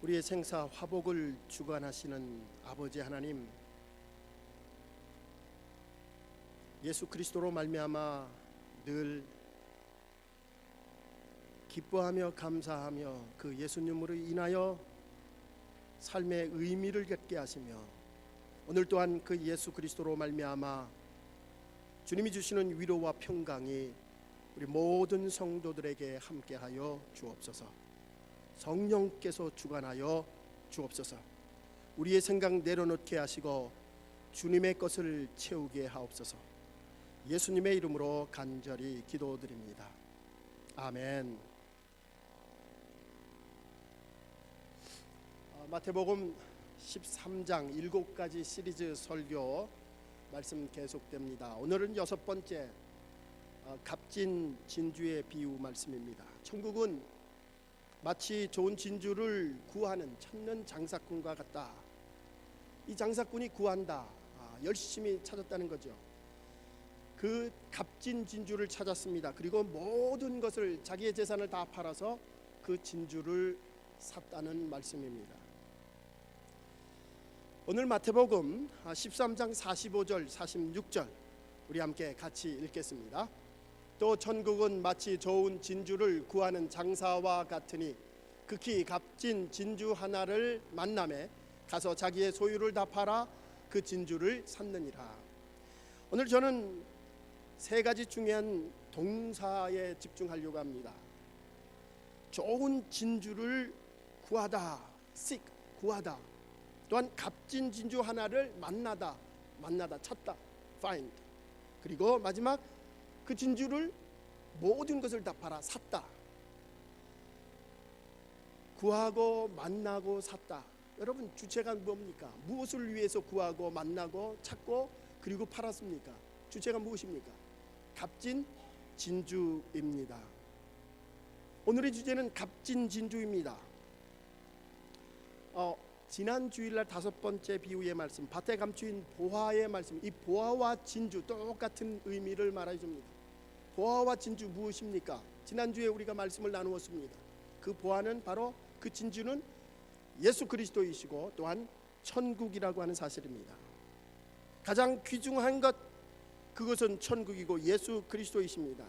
우리의 생사 화복을 주관하시는 아버지 하나님, 예수 그리스도로 말미암아 늘 기뻐하며 감사하며 그 예수님으로 인하여 삶의 의미를 갖게 하시며, 오늘 또한 그 예수 그리스도로 말미암아 주님이 주시는 위로와 평강이 우리 모든 성도들에게 함께하여 주옵소서. 성령께서 주관하여 주옵소서. 우리의 생각 내려놓게 하시고 주님의 것을 채우게 하옵소서. 예수님의 이름으로 간절히 기도드립니다. 아멘. 마태복음 13장 7가지 시리즈 설교 말씀 계속됩니다. 오늘은 6번째 값진 진주의 비유 말씀입니다. 천국은 마치 좋은 진주를 구하는 찾는 장사꾼과 같다. 이 장사꾼이 구한다, 열심히 찾았다는 거죠. 그 값진 진주를 찾았습니다. 그리고 모든 것을, 자기의 재산을 다 팔아서 그 진주를 샀다는 말씀입니다. 오늘 마태복음 13장 45절 46절 우리 함께 같이 읽겠습니다. 또 천국은 마치 좋은 진주를 구하는 장사와 같으니 극히 값진 진주 하나를 만나매 가서 자기의 소유를 다 팔아 그 진주를 샀느니라. 오늘 저는 3가지 중요한 동사에 집중하려고 합니다. 좋은 진주를 구하다, seek, 구하다. 또한 값진 진주 하나를 만나다, 찾다, find. 그리고 마지막 그 진주를 모든 것을 다 팔아 샀다. 구하고 만나고 샀다. 여러분, 주체가 뭡니까? 무엇을 위해서 구하고 만나고 찾고 그리고 팔았습니까? 주체가 무엇입니까? 값진 진주입니다. 오늘의 주제는 값진 진주입니다. 지난 주일날 5번째 비유의 말씀, 밭에 감추인 보화의 말씀, 이 보화와 진주 똑같은 의미를 말해줍니다. 보화와 진주 무엇입니까? 지난주에 우리가 말씀을 나누었습니다. 그 보화는 바로, 그 진주는 예수 그리스도이시고 또한 천국이라고 하는 사실입니다. 가장 귀중한 것, 그것은 천국이고 예수 그리스도이십니다.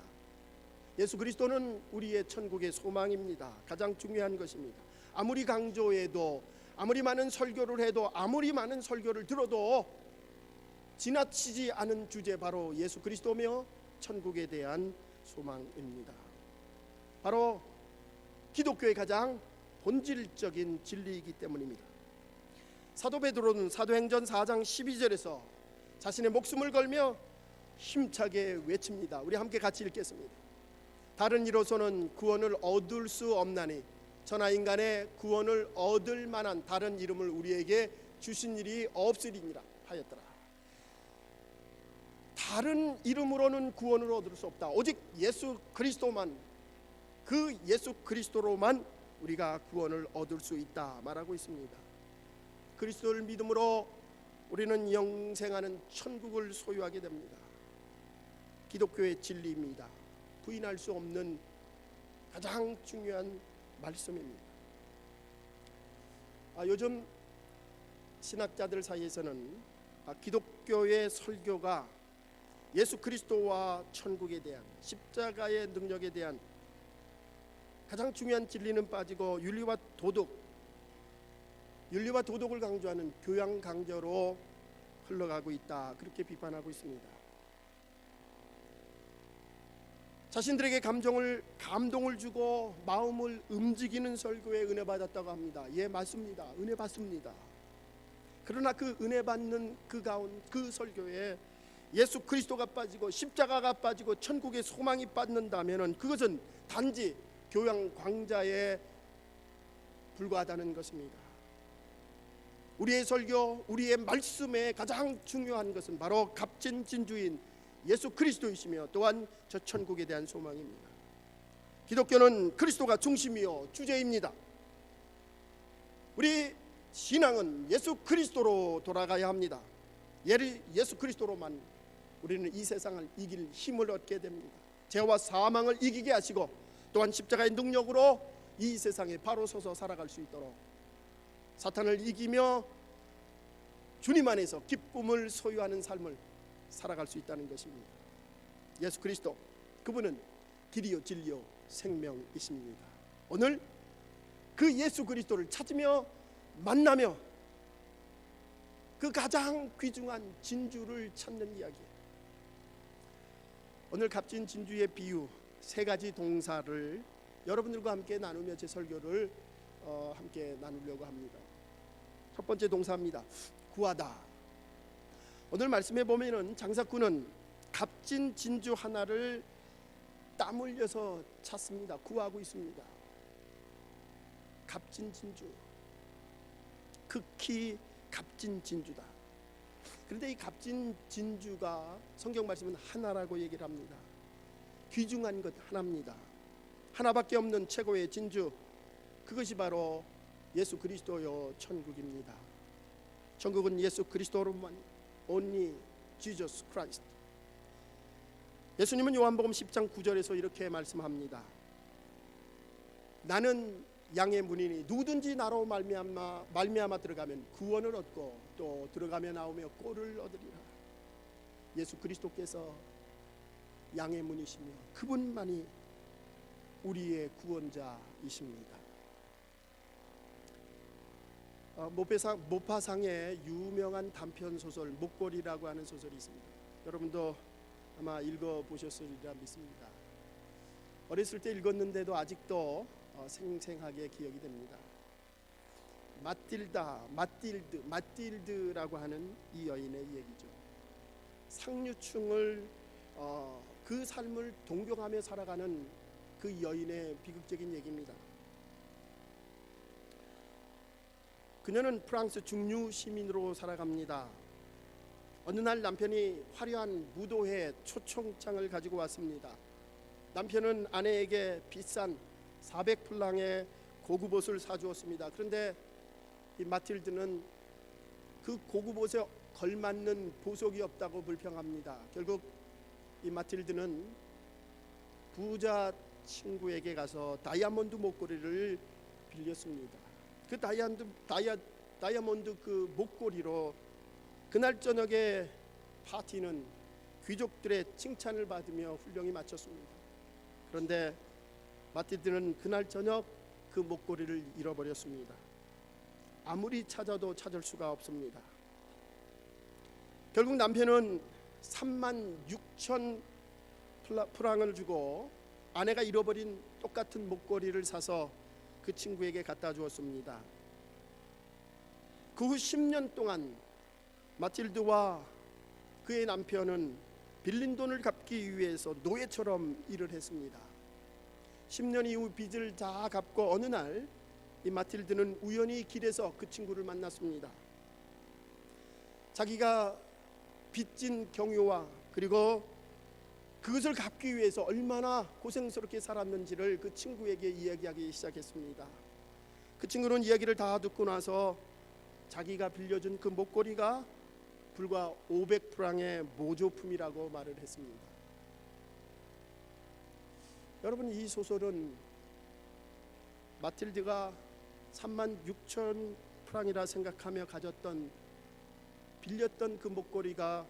예수 그리스도는 우리의 천국의 소망입니다. 가장 중요한 것입니다. 아무리 강조해도, 아무리 많은 설교를 해도, 아무리 많은 설교를 들어도 지나치지 않은 주제, 바로 예수 그리스도며 천국에 대한 소망입니다. 바로 기독교의 가장 본질적인 진리이기 때문입니다. 사도 베드로는 사도행전 4장 12절에서 자신의 목숨을 걸며 힘차게 외칩니다. 우리 함께 같이 읽겠습니다. 다른 이로서는 구원을 얻을 수 없나니 천하 인간의 구원을 얻을 만한 다른 이름을 우리에게 주신 일이 없으리니라 하였더라. 다른 이름으로는 구원을 얻을 수 없다. 오직 예수 그리스도만, 그 예수 그리스도로만 우리가 구원을 얻을 수 있다 말하고 있습니다. 그리스도를 믿음으로 우리는 영생하는 천국을 소유하게 됩니다. 기독교의 진리입니다. 부인할 수 없는 가장 중요한 말씀입니다. 요즘 신학자들 사이에서는 기독교의 설교가 예수 그리스도와 천국에 대한, 십자가의 능력에 대한 가장 중요한 진리는 빠지고 윤리와 도덕을 강조하는 교양 강조로 흘러가고 있다, 그렇게 비판하고 있습니다. 자신들에게 감동을 주고 마음을 움직이는 설교에 은혜 받았다고 합니다. 예, 맞습니다. 은혜 받습니다. 그러나 그 은혜 받는 그 설교에 예수 그리스도가 빠지고 십자가가 빠지고 천국의 소망이 빠진다면 그것은 단지 교양 강좌에 불과하다는 것입니다. 우리의 설교, 우리의 말씀의 가장 중요한 것은 바로 값진 진주인 예수 그리스도이시며 또한 저 천국에 대한 소망입니다. 기독교는 그리스도가 중심이요 주제입니다. 우리 신앙은 예수 그리스도로 돌아가야 합니다. 예수 그리스도로만 우리는 이 세상을 이길 힘을 얻게 됩니다. 죄와 사망을 이기게 하시고 또한 십자가의 능력으로 이 세상에 바로 서서 살아갈 수 있도록 사탄을 이기며 주님 안에서 기쁨을 소유하는 삶을 살아갈 수 있다는 것입니다. 예수 그리스도, 그분은 길이요 진리요 생명이십니다. 오늘 그 예수 그리스도를 찾으며 만나며 그 가장 귀중한 진주를 찾는 이야기예요. 오늘 값진 진주의 비유 세 가지 동사를 여러분들과 함께 나누며 제 설교를 함께 나누려고 합니다. 첫 번째 동사입니다. 구하다. 오늘 말씀에 보면은 장사꾼은 값진 진주 하나를 땀 흘려서 찾습니다. 구하고 있습니다. 값진 진주, 극히 값진 진주다. 그런데 이 값진 진주가 성경 말씀은 하나라고 얘기를 합니다. 귀중한 것 하나입니다. 하나밖에 없는 최고의 진주, 그것이 바로 예수 그리스도요 천국입니다. 천국은 예수 그리스도로만, only Jesus Christ. 예수님은 요한복음 10장 9절에서 이렇게 말씀합니다. 나는 양의 문이니 누구든지 나로 말미암아 들어가면 구원을 얻고 또 들어가며 나오며 꼴을 얻으리라. 예수 그리스도께서 양의 문이시며 그분만이 우리의 구원자이십니다. 모파상의 유명한 단편 소설 목걸이라고 하는 소설이 있습니다. 여러분도 아마 읽어보셨으리라 믿습니다. 어렸을 때 읽었는데도 아직도 생생하게 기억이 됩니다. 마틸드라고 하는 이 여인의 얘기죠. 상류층을 그 삶을 동경하며 살아가는 그 여인의 비극적인 얘기입니다. 그녀는 프랑스 중류 시민으로 살아갑니다. 어느 날 남편이 화려한 무도회 초청장을 가지고 왔습니다. 남편은 아내에게 비싼 400풀랑의 고급 옷을 사주었습니다. 그런데 이 마틸드는 그 고급 옷에 걸맞는 보석이 없다고 불평합니다. 결국 이 마틸드는 부자 친구에게 가서 다이아몬드 목걸이를 빌렸습니다. 그 다이아몬드 그 목걸이로 그날 저녁에 파티는 귀족들의 칭찬을 받으며 훈령이 마쳤습니다. 그런데 마틸드는 그날 저녁 그 목걸이를 잃어버렸습니다. 아무리 찾아도 찾을 수가 없습니다. 결국 남편은 36,000 프랑을 주고 아내가 잃어버린 똑같은 목걸이를 사서 그 친구에게 갖다 주었습니다. 그 후 10년 동안 마틸드와 그의 남편은 빌린 돈을 갚기 위해서 노예처럼 일을 했습니다. 10년 이후 빚을 다 갚고 어느 날 이 마틸드는 우연히 길에서 그 친구를 만났습니다. 자기가 빚진 경유와 그리고 그것을 갚기 위해서 얼마나 고생스럽게 살았는지를 그 친구에게 이야기하기 시작했습니다. 그 친구는 이야기를 다 듣고 나서 자기가 빌려준 그 목걸이가 불과 500프랑의 모조품이라고 말을 했습니다. 여러분, 이 소설은 마틸드가 36,000프랑이라 생각하며 가졌던 빌렸던 그 목걸이가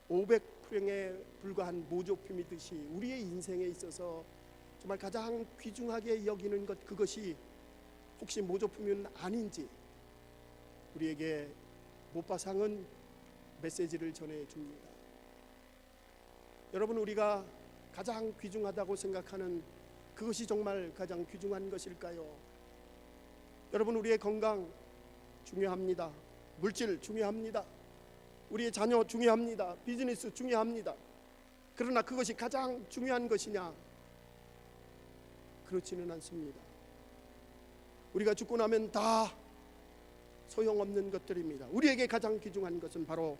500프랑에 불과한 모조품이듯이 우리의 인생에 있어서 정말 가장 귀중하게 여기는 것, 그것이 혹시 모조품은 아닌지 우리에게 모파상은 메시지를 전해줍니다. 여러분, 우리가 가장 귀중하다고 생각하는 그것이 정말 가장 귀중한 것일까요? 여러분, 우리의 건강 중요합니다. 물질 중요합니다. 우리의 자녀 중요합니다. 비즈니스 중요합니다. 그러나 그것이 가장 중요한 것이냐? 그렇지는 않습니다. 우리가 죽고 나면 다 소용없는 것들입니다. 우리에게 가장 귀중한 것은 바로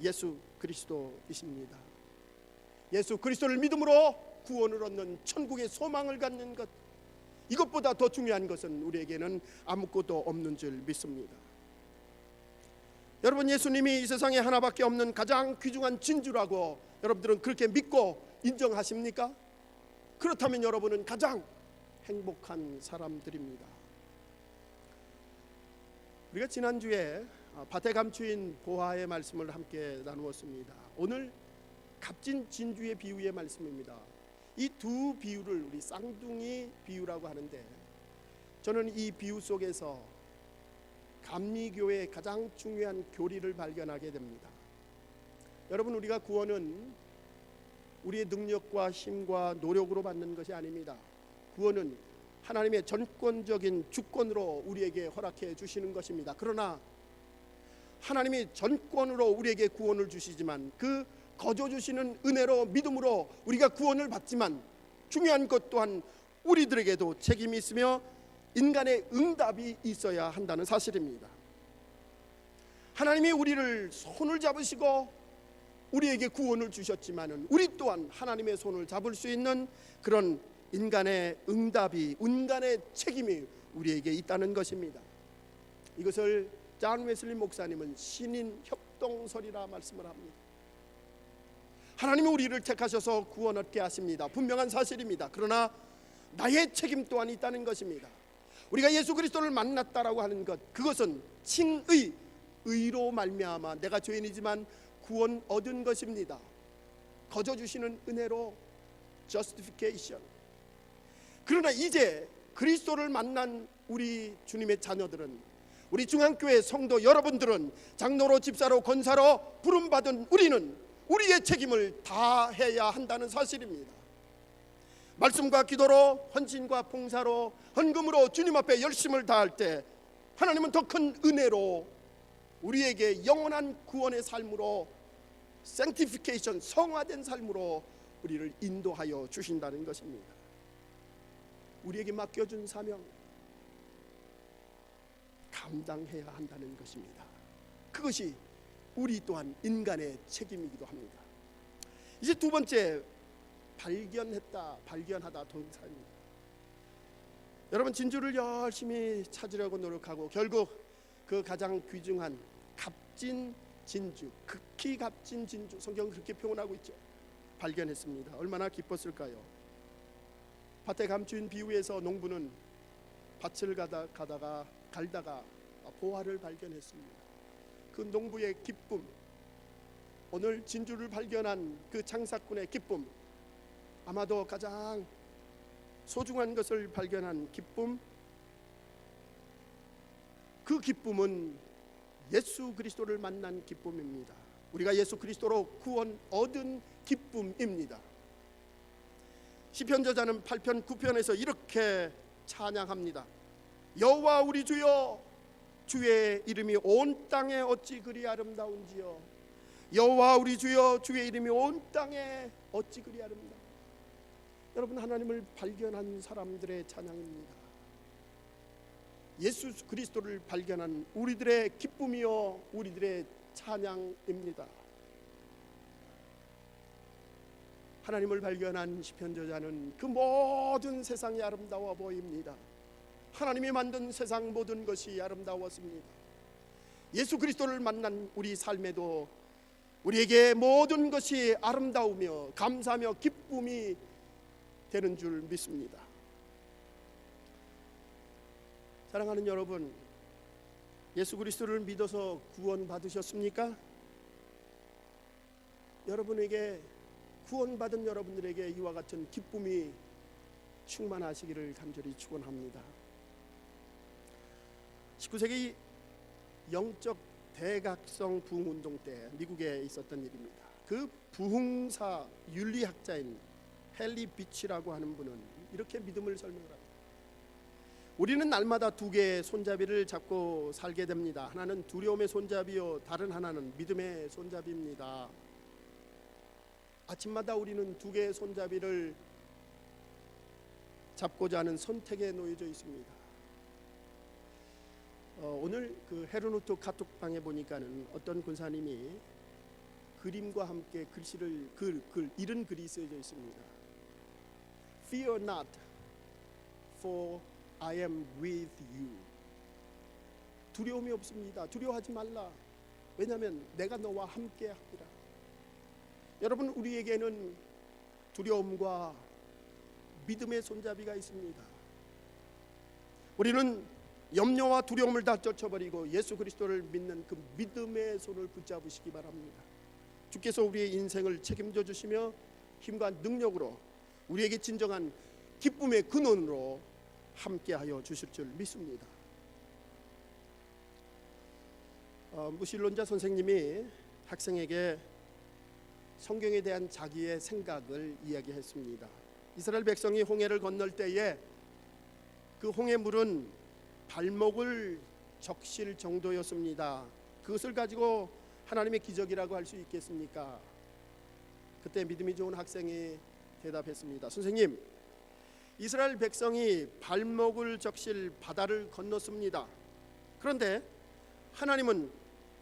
예수 그리스도이십니다. 예수 그리스도를 믿음으로 구원을 얻는 천국의 소망을 갖는 것, 이것보다 더 중요한 것은 우리에게는 아무것도 없는 줄 믿습니다. 여러분, 예수님이 이 세상에 하나밖에 없는 가장 귀중한 진주라고 여러분들은 그렇게 믿고 인정하십니까? 그렇다면 여러분은 가장 행복한 사람들입니다. 우리가 지난주에 밭에 감추인 보화의 말씀을 함께 나누었습니다. 오늘 값진 진주의 비유의 말씀입니다. 이 두 비유를 우리 쌍둥이 비유라고 하는데, 저는 이 비유 속에서 감리교의 가장 중요한 교리를 발견하게 됩니다. 여러분, 우리가 구원은 우리의 능력과 힘과 노력으로 받는 것이 아닙니다. 구원은 하나님의 전권적인 주권으로 우리에게 허락해 주시는 것입니다. 그러나 하나님이 전권으로 우리에게 구원을 주시지만 그 거저 주시는 은혜로 믿음으로 우리가 구원을 받지만, 중요한 것 또한 우리들에게도 책임이 있으며 인간의 응답이 있어야 한다는 사실입니다. 하나님이 우리를 손을 잡으시고 우리에게 구원을 주셨지만은 우리 또한 하나님의 손을 잡을 수 있는 그런 인간의 응답이, 인간의 책임이 우리에게 있다는 것입니다. 이것을 존 웨슬리 목사님은 신인 협동설이라 말씀을 합니다. 하나님이 우리를 택하셔서 구원 얻게 하십니다. 분명한 사실입니다. 그러나 나의 책임 또한 있다는 것입니다. 우리가 예수 그리스도를 만났다라고 하는 것, 그것은 칭의, 의로 말미암아 내가 죄인이지만 구원 얻은 것입니다. 거저 주시는 은혜로 justification. 그러나 이제 그리스도를 만난 우리 주님의 자녀들은, 우리 중앙교회 성도 여러분들은, 장로로 집사로 권사로 부름받은 우리는 우리의 책임을 다해야 한다는 사실입니다. 말씀과 기도로, 헌신과 봉사로, 헌금으로 주님 앞에 열심을 다할 때 하나님은 더 큰 은혜로 우리에게 영원한 구원의 삶으로, sanctification, 성화된 삶으로 우리를 인도하여 주신다는 것입니다. 우리에게 맡겨준 사명 감당해야 한다는 것입니다. 그것이 우리 또한 인간의 책임이기도 합니다. 이제 두 번째, 발견하다 동사입니다. 여러분, 진주를 열심히 찾으려고 노력하고 결국 그 가장 귀중한 값진 진주, 극히 값진 진주, 성경은 그렇게 표현하고 있죠. 발견했습니다. 얼마나 기뻤을까요? 밭에 감추인 비유에서 농부는 밭을 갈다가 보화를 발견했습니다. 그 농부의 기쁨, 오늘 진주를 발견한 그 장사꾼의 기쁨, 아마도 가장 소중한 것을 발견한 기쁨, 그 기쁨은 예수 그리스도를 만난 기쁨입니다. 우리가 예수 그리스도로 구원 얻은 기쁨입니다. 시편 저자는 8편 9편에서 이렇게 찬양합니다. 여호와 우리 주여, 주의 이름이 온 땅에 어찌 그리 아름다운지요. 여호와 우리 주여, 주의 이름이 온 땅에 어찌 그리 아름다운지요. 여러분, 하나님을 발견한 사람들의 찬양입니다. 예수 그리스도를 발견한 우리들의 기쁨이요, 우리들의 찬양입니다. 하나님을 발견한 시편 저자는 그 모든 세상이 아름다워 보입니다. 하나님이 만든 세상 모든 것이 아름다웠습니다. 예수 그리스도를 만난 우리 삶에도 우리에게 모든 것이 아름다우며 감사하며 기쁨이 되는 줄 믿습니다. 사랑하는 여러분, 예수 그리스도를 믿어서 구원 받으셨습니까? 여러분에게, 구원받은 여러분들에게 이와 같은 기쁨이 충만하시기를 간절히 축원합니다. 19세기 영적 대각성 부흥운동 때 미국에 있었던 일입니다. 그 부흥사 윤리학자인 헨리 비치라고 하는 분은 이렇게 믿음을 설명합니다. 우리는 날마다 두 개의 손잡이를 잡고 살게 됩니다. 하나는 두려움의 손잡이요, 다른 하나는 믿음의 손잡이입니다. 아침마다 우리는 두 개의 손잡이를 잡고자 하는 선택에 놓여져 있습니다. 오늘 그 헤르노트 카톡방에 보니까는 어떤 군사님이 그림과 함께 글씨를 이런 글이 쓰여져 있습니다. Fear not, for I am with you. 두려움이 없습니다. 두려워하지 말라. 왜냐하면 내가 너와 함께 하리라. 여러분, 우리에게는 두려움과 믿음의 손잡이가 있습니다. 우리는 염려와 두려움을 다 젖혀버리고 예수 그리스도를 믿는 그 믿음의 손을 붙잡으시기 바랍니다. 주께서 우리의 인생을 책임져 주시며 힘과 능력으로 우리에게 진정한 기쁨의 근원으로 함께하여 주실 줄 믿습니다. 무신론자 선생님이 학생에게 성경에 대한 자기의 생각을 이야기했습니다. 이스라엘 백성이 홍해를 건널 때에 그 홍해물은 발목을 적실 정도였습니다. 그것을 가지고 하나님의 기적이라고 할 수 있겠습니까? 그때 믿음이 좋은 학생이 대답했습니다. 선생님, 이스라엘 백성이 발목을 적실 바다를 건넜습니다. 그런데 하나님은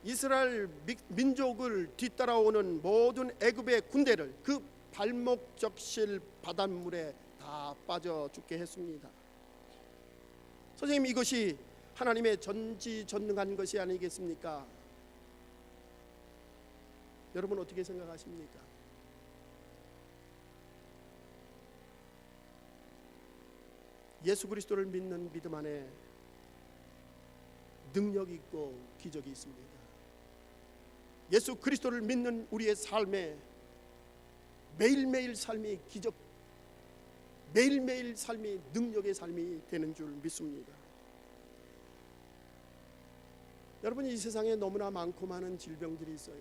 이스라엘 민족을 뒤따라오는 모든 애굽의 군대를 그 발목 적실 바닷물에 다 빠져 죽게 했습니다. 선생님, 이것이 하나님의 전지전능한 것이 아니겠습니까? 여러분 어떻게 생각하십니까? 예수 그리스도를 믿는 믿음 안에 능력이 있고 기적이 있습니다. 예수 그리스도를 믿는 우리의 삶에 매일매일 삶이 기적, 매일매일 삶이 능력의 삶이 되는 줄 믿습니다. 여러분, 이 세상에 너무나 많고 많은 질병들이 있어요.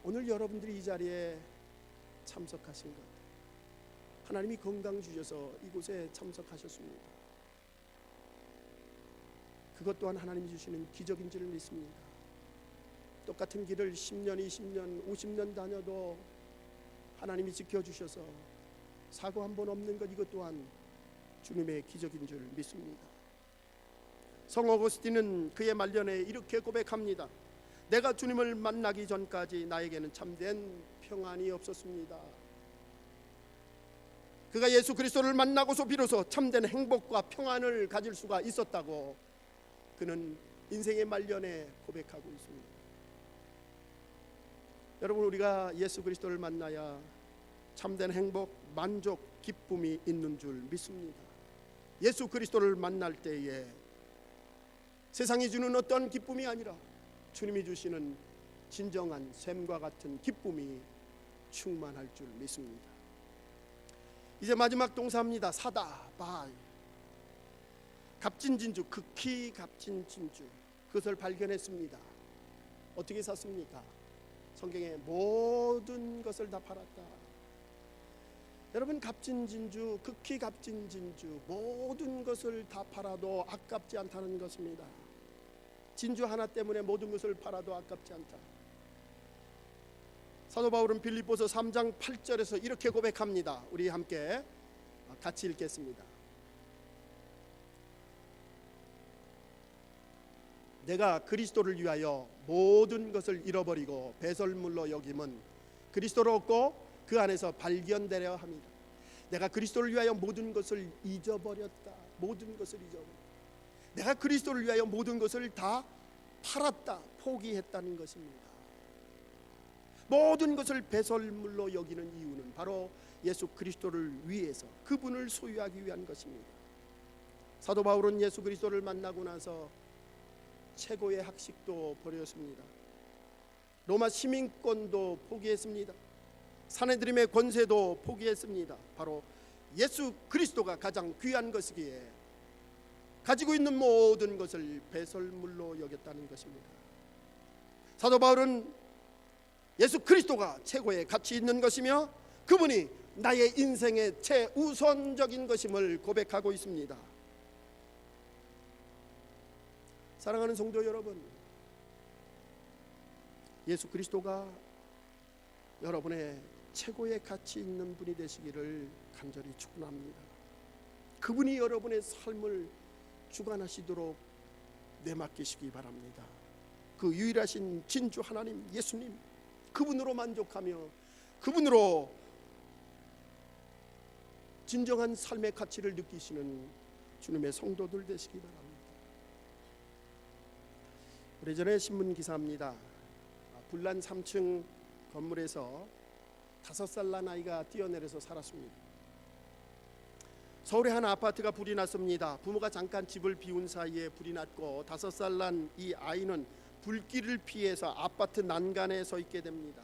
오늘 여러분들이 이 자리에 참석하신 것, 하나님이 건강 주셔서 이곳에 참석하셨습니다. 그것 또한 하나님이 주시는 기적인 줄 믿습니다. 똑같은 길을 10년, 20년, 50년 다녀도 하나님이 지켜주셔서 사고 한 번 없는 것, 이것 또한 주님의 기적인 줄 믿습니다. 성 어거스틴은 그의 말년에 이렇게 고백합니다. 내가 주님을 만나기 전까지 나에게는 참된 평안이 없었습니다. 그가 예수 그리스도를 만나고서 비로소 참된 행복과 평안을 가질 수가 있었다고 그는 인생의 말년에 고백하고 있습니다. 여러분, 우리가 예수 그리스도를 만나야 참된 행복, 만족, 기쁨이 있는 줄 믿습니다. 예수 그리스도를 만날 때에 세상이 주는 어떤 기쁨이 아니라 주님이 주시는 진정한 샘과 같은 기쁨이 충만할 줄 믿습니다. 이제 마지막 동사입니다. 사다, 발. 값진 진주, 극히 값진 진주, 그것을 발견했습니다. 어떻게 샀습니까? 성경에 모든 것을 다 팔았다. 여러분, 값진 진주, 극히 값진 진주, 모든 것을 다 팔아도 아깝지 않다는 것입니다. 진주 하나 때문에 모든 것을 팔아도 아깝지 않다. 사도 바울은 빌립보서 3장 8절에서 이렇게 고백합니다. 우리 함께 같이 읽겠습니다. 내가 그리스도를 위하여 모든 것을 잃어버리고 배설물로 여김은 그리스도를 얻고 그 안에서 발견되려 합니다. 내가 그리스도를 위하여 모든 것을 잊어버렸다. 모든 것을 잊어버렸다. 내가 그리스도를 위하여 모든 것을 다 팔았다. 포기했다는 것입니다. 모든 것을 배설물로 여기는 이유는 바로 예수 그리스도를 위해서, 그분을 소유하기 위한 것입니다. 사도 바울은 예수 그리스도를 만나고 나서 최고의 학식도 버렸습니다. 로마 시민권도 포기했습니다. 산헤드림의 권세도 포기했습니다. 바로 예수 그리스도가 가장 귀한 것이기에 가지고 있는 모든 것을 배설물로 여겼다는 것입니다. 사도 바울은 예수 그리스도가 최고의 가치 있는 것이며 그분이 나의 인생의 최우선적인 것임을 고백하고 있습니다. 사랑하는 성도 여러분, 예수 그리스도가 여러분의 최고의 가치 있는 분이 되시기를 간절히 축원합니다. 그분이 여러분의 삶을 주관하시도록 내맡기시기 바랍니다. 그 유일하신 진주 하나님 예수님, 그분으로 만족하며 그분으로 진정한 삶의 가치를 느끼시는 주님의 성도들 되시기 바랍니다. 오래전에 신문 기사입니다. 불란 3층 건물에서 5살 난 아이가 뛰어내려서 살았습니다. 서울의 한 아파트가 불이 났습니다. 부모가 잠깐 집을 비운 사이에 불이 났고 5살 난 이 아이는 불길을 피해서 아파트 난간에 서 있게 됩니다.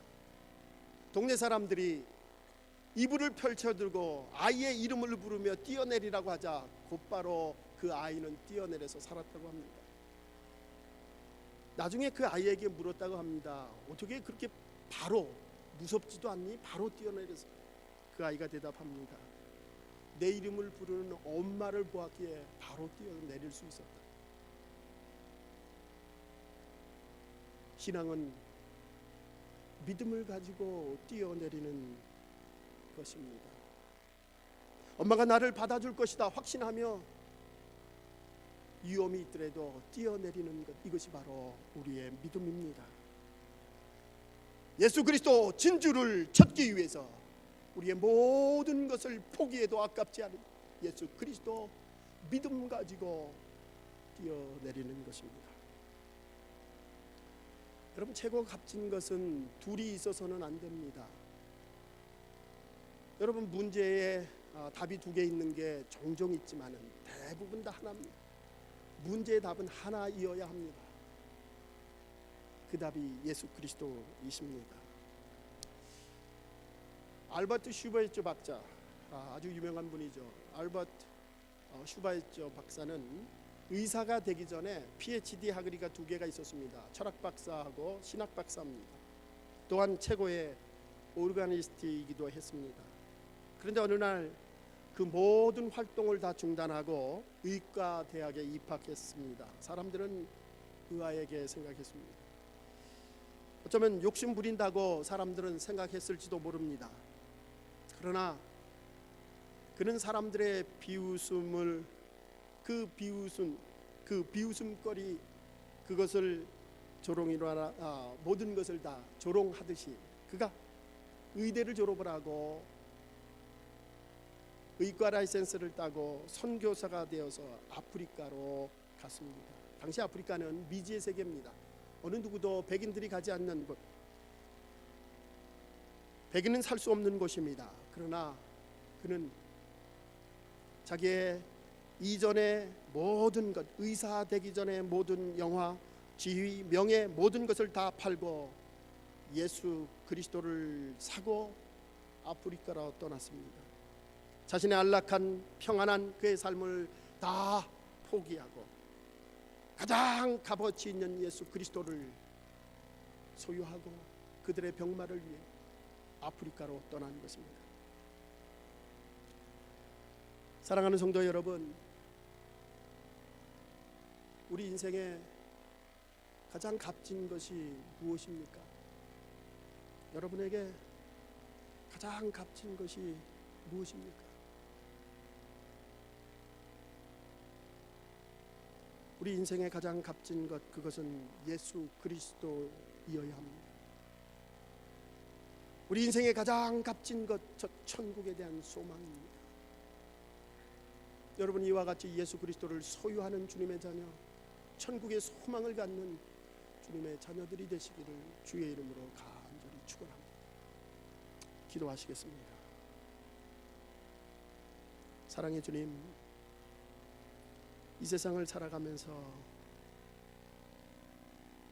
동네 사람들이 이불을 펼쳐들고 아이의 이름을 부르며 뛰어내리라고 하자 곧바로 그 아이는 뛰어내려서 살았다고 합니다. 나중에 그 아이에게 물었다고 합니다. 어떻게 그렇게 바로, 무섭지도 않니? 바로 뛰어내려서. 그 아이가 대답합니다. 내 이름을 부르는 엄마를 보았기에 바로 뛰어내릴 수 있었다. 신앙은 믿음을 가지고 뛰어내리는 것입니다. 엄마가 나를 받아줄 것이다 확신하며 위험이 있더라도 뛰어내리는 것, 이것이 바로 우리의 믿음입니다. 예수 그리스도 진주를 찾기 위해서 우리의 모든 것을 포기해도 아깝지 않은 예수 그리스도 믿음 가지고 뛰어내리는 것입니다. 여러분, 최고 값진 것은 둘이 있어서는 안 됩니다. 여러분, 문제에 답이 2개 있는 게 종종 있지만은 대부분 다 하나입니다. 문제의 답은 하나이어야 합니다. 그 답이 예수 그리스도이십니다. 알버트 슈바이처 박사, 아주 유명한 분이죠. 알버트 슈바이처 박사는 의사가 되기 전에 PhD 학위가 2개가 있었습니다. 철학 박사하고 신학 박사입니다. 또한 최고의 오르가니스트이기도 했습니다. 그런데 어느 날 그 모든 활동을 다 중단하고 의과 대학에 입학했습니다. 사람들은 의아하게 생각했습니다. 어쩌면 욕심 부린다고 사람들은 생각했을지도 모릅니다. 그러나 그는 사람들의 비웃음을, 그 비웃음거리, 그것을 조롱이로 하나, 모든 것을 다 조롱하듯이 그가 의대를 졸업을 하고 의과 라이센스를 따고 선교사가 되어서 아프리카로 갔습니다. 당시 아프리카는 미지의 세계입니다. 어느 누구도 백인들이 가지 않는 곳, 백인은 살 수 없는 곳입니다. 그러나 그는 자기의 이전의 모든 것, 의사 되기 전에 모든 영화, 지위, 명예, 모든 것을 다 팔고 예수 그리스도를 사고 아프리카로 떠났습니다. 자신의 안락한 평안한 그의 삶을 다 포기하고 가장 값어치 있는 예수 그리스도를 소유하고 그들의 병마를 위해 아프리카로 떠난 것입니다. 사랑하는 성도 여러분, 우리 인생에 가장 값진 것이 무엇입니까? 여러분에게 가장 값진 것이 무엇입니까? 우리 인생의 가장 값진 것, 그것은 예수 그리스도이어야 합니다. 우리 인생의 가장 값진 것, 저 천국에 대한 소망입니다. 여러분, 이와 같이 예수 그리스도를 소유하는 주님의 자녀, 천국의 소망을 갖는 주님의 자녀들이 되시기를 주의 이름으로 간절히 축원합니다. 기도하시겠습니다. 사랑의 주님, 이 세상을 살아가면서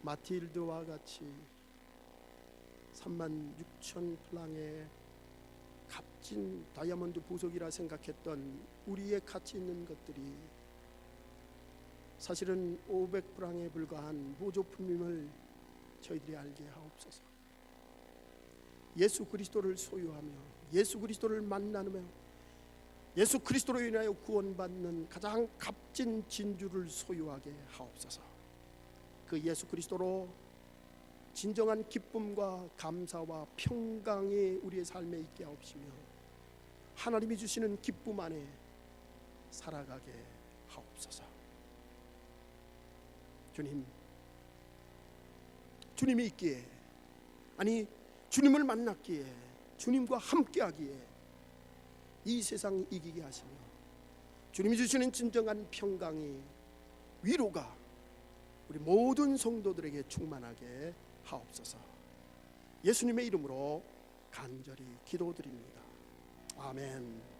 마틸드와 같이 36,000플랑의 값진 다이아몬드 보석이라 생각했던 우리의 가치 있는 것들이 사실은 500프랑에 불과한 모조품임을 저희들이 알게 하옵소서. 예수 그리스도를 소유하며 예수 그리스도를 만나며 예수 그리스도로 인하여 구원받는 가장 값진 진주를 소유하게 하옵소서. 그 예수 그리스도로 진정한 기쁨과 감사와 평강이 우리의 삶에 있게 하옵시며 하나님이 주시는 기쁨 안에 살아가게 하옵소서. 주님, 주님이 있기에, 아니 주님을 만났기에, 주님과 함께하기에 이 세상 이기게 하시며 주님이 주시는 진정한 평강이, 위로가 우리 모든 성도들에게 충만하게 하옵소서. 예수님의 이름으로 간절히 기도드립니다. 아멘.